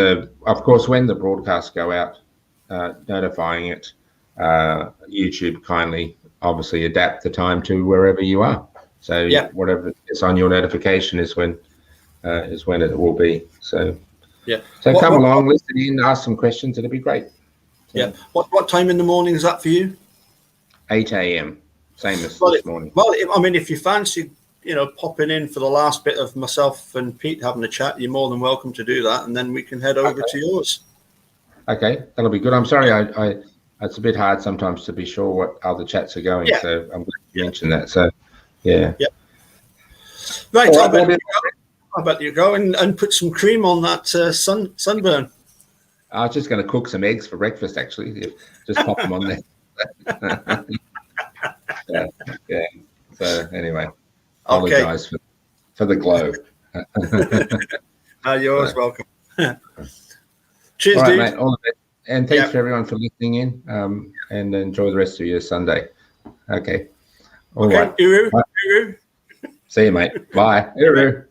the broadcasts go out, notifying it, YouTube kindly obviously adapt the time to wherever you are. So whatever is on your notification is when it will be. So come along, listen in, ask some questions. It'll be great. So, What time in the morning is that for you? 8 a.m. Same as this morning. Well, I mean, if you fancy, popping in for the last bit of myself and Pete having a chat, you're more than welcome to do that, and then we can head over to yours. Okay, that'll be good. I'm sorry, I it's a bit hard sometimes to be sure what other chats are going. So I'm glad you mentioned that. So right. I bet you go and put some cream on that sunburn. I was just going to cook some eggs for breakfast, actually. Just pop them on there. Yeah. So anyway, apologise for the glow. You're always welcome. Cheers, all right, dude. mate. All the best. And thanks for everyone for listening in. And enjoy the rest of your Sunday. Okay. All right. Uru. See you, mate. Bye. Uru.